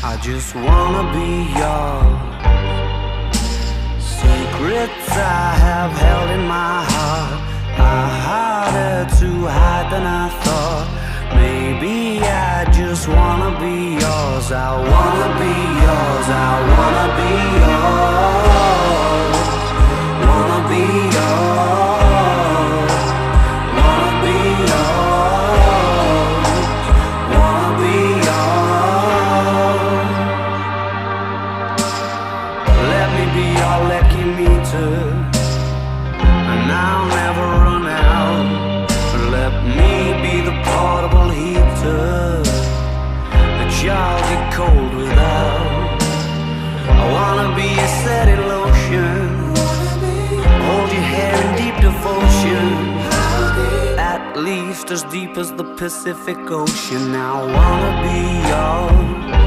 I just wanna be yours. Secrets I have held in my heart are harder to hide than I thought. Maybe I just wanna be yours. I wanna be yours. I wanna be yours. Wanna be yours. Wanna be yours. Wanna be yours. Let me be your lucky meter, and I'll never run out. Let me be the portable heater that y'all get cold without. I wanna be a setting lotion, hold your hair in deep devotion, at least as deep as the Pacific Ocean. I wanna be yours.